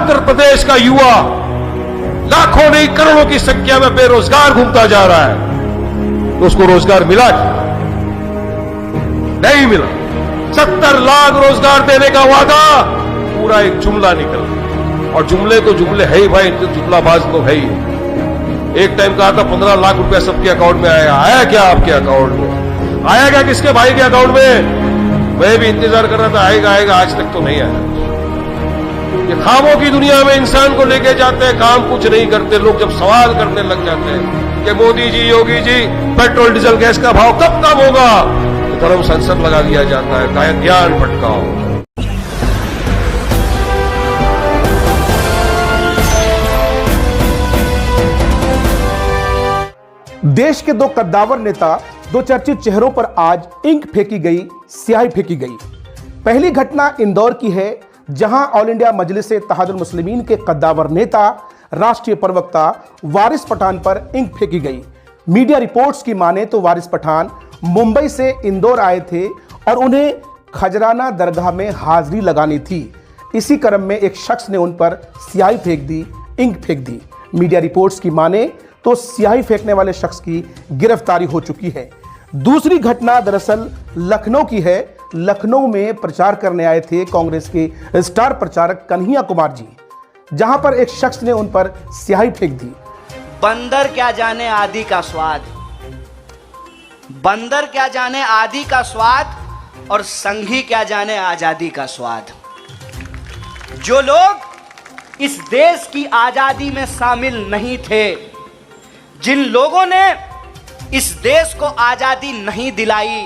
उत्तर प्रदेश का युवा लाखों नहीं करोड़ों की संख्या में बेरोजगार घूमता जा रहा है, तो उसको रोजगार मिला क्या? नहीं मिला। 70 लाख रोजगार देने का वादा पूरा एक जुमला निकला, और जुमले तो जुमले है ही भाई, जुमलाबाज तो है ही। एक टाइम कहा था 15 लाख रुपया सबके अकाउंट में आएगा। आया क्या आपके अकाउंट में? आया क्या किसके भाई के अकाउंट में? मैं भी इंतजार कर रहा था आएगा आएगा, आज तक तो नहीं आया। ये ख्वाबों की दुनिया में इंसान को लेके जाते हैं, काम कुछ नहीं करते। लोग जब सवाल करने लग जाते हैं कि Modi ji, Yogi ji, petrol diesel gas का भाव कब कम होगा, तो धर्म संसद लगा दिया जाता है, कहा ध्यान भटकाओ। देश के दो कद्दावर नेता, दो चर्चित चेहरों पर आज इंक फेंकी गई, स्याही फेंकी गई। पहली घटना इंदौर की है, जहां ऑल इंडिया मजलिस इत्तेहादुल मुस्लिमीन के कद्दावर नेता, राष्ट्रीय प्रवक्ता वारिस पठान पर इंक फेंकी गई। मीडिया रिपोर्ट्स की माने तो वारिस पठान मुंबई से इंदौर आए थे और उन्हें खजराना दरगाह में हाजिरी लगानी थी। इसी क्रम में एक शख्स ने उन पर स्याही फेंक दी, इंक फेंक दी। मीडिया रिपोर्ट्स की माने तो स्याही फेंकने वाले शख्स की गिरफ्तारी हो चुकी है। दूसरी घटना दरअसल लखनऊ की है। लखनऊ में प्रचार करने आए थे कांग्रेस के स्टार प्रचारक कन्हैया कुमार जी, जहां पर एक शख्स ने उन पर स्याही फेंक दी। बंदर क्या जाने आदि का स्वाद, बंदर क्या जाने आदि का स्वाद, और संघी क्या जाने आजादी का स्वाद। जो लोग इस देश की आजादी में शामिल नहीं थे, जिन लोगों ने इस देश को आजादी नहीं दिलाई,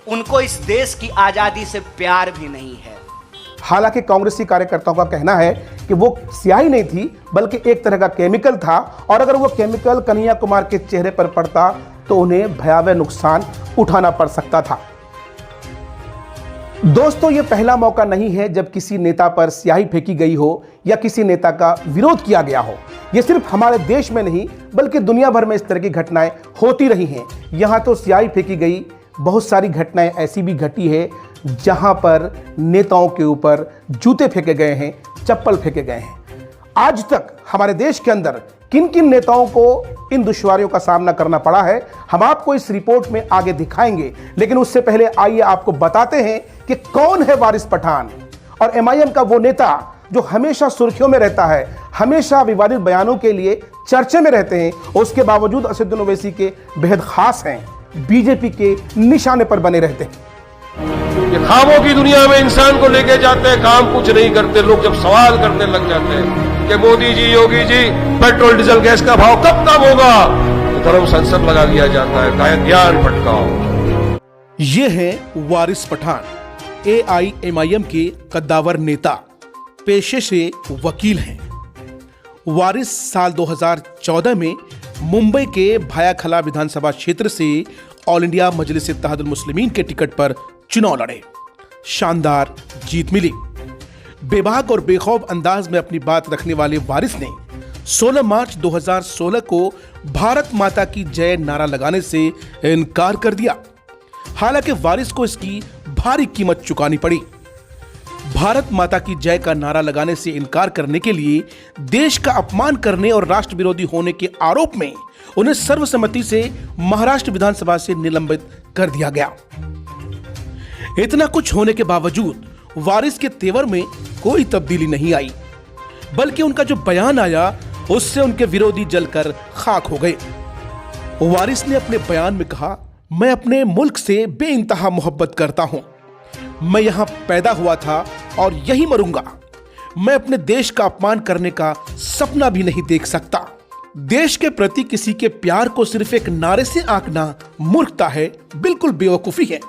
उनको इस देश की आजादी से प्यार भी नहीं है। हालांकि कांग्रेसी कार्यकर्ताओं का कहना है कि वो स्याही नहीं थी, बल्कि एक तरह का केमिकल था, और अगर वो केमिकल कन्हैया कुमार के चेहरे पर पड़ता तो उन्हें भयावह नुकसान उठाना पड़ सकता था। दोस्तों, ये पहला मौका नहीं है जब किसी नेता पर स्याही फेंकी गई हो या किसी नेता का विरोध किया गया हो। ये सिर्फ हमारे देश में नहीं बल्कि दुनिया भर में इस तरह की घटनाएं होती रही हैं। यहाँ तो स्याही फेंकी गई, बहुत सारी घटनाएं ऐसी भी घटी है जहां पर नेताओं के ऊपर जूते फेंके गए हैं, चप्पल फेंके गए हैं। आज तक हमारे देश के अंदर किन किन नेताओं को इन दुश्वारियों का सामना करना पड़ा है, हम आपको इस रिपोर्ट में आगे दिखाएंगे। लेकिन उससे पहले आइए आपको बताते हैं कि कौन है वारिस पठान, और एमआईएम का वो नेता जो हमेशा सुर्खियों में रहता है, हमेशा विवादित बयानों के लिए चर्चे में रहते हैं, उसके बावजूद असदुद्दीन ओवैसी के बेहद खास हैं, बीजेपी के निशाने पर बने रहते हैं। ये ख्वाबों की दुनिया में इंसान को लेके जाते हैं, काम कुछ नहीं करते। लोग जब सवाल करने लग जाते हैं कि Modi ji, Yogi ji, petrol diesel gas का भाव कब कम होगा, तो धर्म संसद लगा दिया जाता है, कहा ध्यान भटकाओ। ये है वारिस पठान, एआईएमआईएम के कद्दावर नेता, पेशे से वकील हैं। वारिस साल 2014 में मुंबई के भायाखला विधानसभा क्षेत्र से ऑल इंडिया मजलिस इत्तेहादुल मुस्लिमीन के टिकट पर चुनाव लड़े। शानदार जीत मिली। बेबाक और बेखौफ अंदाज में अपनी बात रखने वाले वारिस ने 16 मार्च 2016 को भारत माता की जय नारा लगाने से इनकार कर दिया। हालांकि वारिस को इसकी भारी कीमत चुकानी पड़ी। भारत माता की जय का नारा लगाने से इनकार करने के लिए देश का अपमान करने और राष्ट्र विरोधी होने के आरोप में उन्हें सर्वसम्मति से महाराष्ट्र विधानसभा से निलंबित कर दिया गया। इतना कुछ होने के बावजूद वारिस के तेवर में कोई तब्दीली नहीं आई, बल्कि उनका जो बयान आया उससे उनके विरोधी जलकर खाक हो गए। वारिस ने अपने बयान में कहा, मैं अपने मुल्क से बेइंतहा मोहब्बत करता हूं। मैं यहां पैदा हुआ था और यहीं मरूंगा। मैं अपने देश का अपमान करने का सपना भी नहीं देख सकता। देश के प्रति किसी के प्यार को सिर्फ एक नारे से आंकना मूर्खता है, बिल्कुल बेवकूफी है।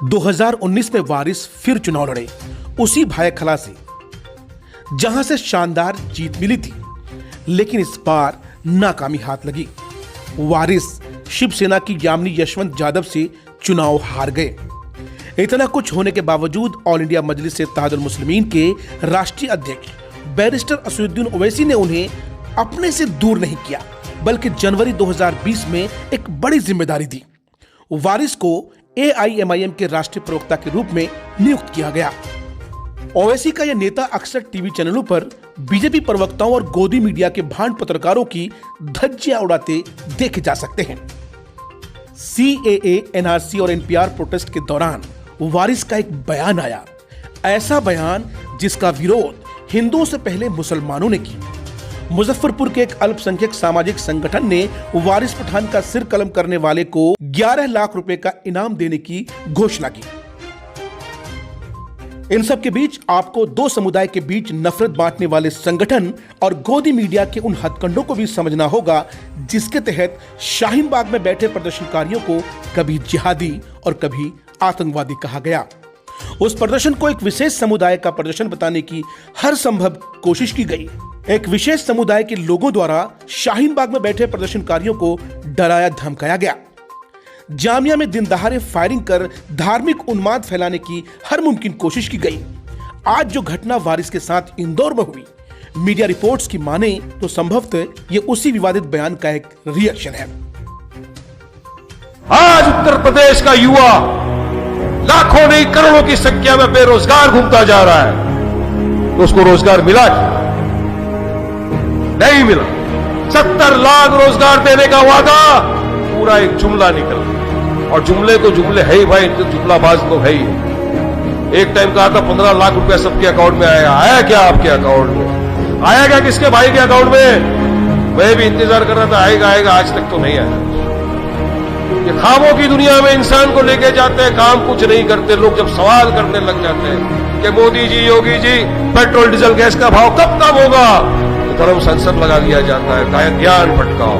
2019 में वारिस फिर चुनाव लड़े, उसी भायाखला से, जहां से शानदार जीत मिली थी, लेकिन इस बार नाकामी हाथ लगी। वारिस शिवसेना की यामिनी यशवंत यादव से चुनाव हार गए। इतना कुछ होने के बावजूद ऑल इंडिया मजलिस इत्तेहादुल मुस्लिमीन के राष्ट्रीय अध्यक्ष बैरिस्टर असदुद्दीन ओवैसी ने उन्हें अपने से दूर नहीं किया, बल्कि जनवरी 2020 में एक बड़ी जिम्मेदारी दी। वारिस को एआईएमआईएम के राष्ट्रीय प्रवक्ता के रूप में नियुक्त किया गया। ओवैसी का यह नेता अक्सर टीवी चैनलों पर बीजेपी प्रवक्ताओं और गोदी मीडिया के भांड पत्रकारों की धज्जियां उड़ाते देखे जा सकते हैं। सीएए, एनआरसी और एनपीआर प्रोटेस्ट के दौरान वारिस का एक बयान आया, ऐसा बयान जिसका विरोध हिंदुओं से पहले मुसलमानों ने किया। मुजफ्फरपुर के एक अल्पसंख्यक सामाजिक संगठन ने वारिस पठान का सिर कलम करने वाले को 11 लाख रुपए का इनाम देने की घोषणा की। इन सब के बीच आपको दो समुदाय के बीच नफरत बांटने वाले संगठन और गोदी मीडिया के उन हथकंडों को भी समझना होगा जिसके तहत शाहीन बाग में बैठे प्रदर्शनकारियों को कभी जिहादी और कभी आतंकवादी कहा गया। उस प्रदर्शन को एक विशेष समुदाय का प्रदर्शन बताने की हर संभव कोशिश की गई। एक विशेष समुदाय के लोगों द्वारा शाहीन बाग में बैठे प्रदर्शनकारियों को डराया धमकाया गया। जामिया में दिन दहाड़े फायरिंग कर धार्मिक उन्माद फैलाने की हर मुमकिन कोशिश की गई। आज जो घटना वारिस के साथ इंदौर में हुई, मीडिया रिपोर्ट्स की माने तो संभवतः ये उसी विवादित बयान का एक रिएक्शन है। आज उत्तर प्रदेश का युवा लाखों नहीं करोड़ों की संख्या में बेरोजगार घूमता जा रहा है, तो उसको रोजगार मिला क्या? नहीं मिला। 70 लाख रोजगार देने का वादा पूरा एक जुमला निकला, और जुमले तो जुमले है ही भाई, तो जुमलाबाज तो है ही। एक टाइम कहा था 15 लाख रुपया सबके अकाउंट में आएगा। आया क्या आपके अकाउंट में? आया क्या किसके भाई के अकाउंट में? मैं भी इंतजार कर रहा था आएगा आएगा, आज तक तो नहीं आया। ये ख्वाबों की दुनिया में इंसान को लेके जाते हैं, काम कुछ नहीं करते। लोग जब सवाल करने लग जाते हैं कि Modi ji, Yogi ji, petrol diesel gas का भाव कब कम होगा, तो धर्म संसद लगा दिया जाता है, ज्ञान भटकाओ।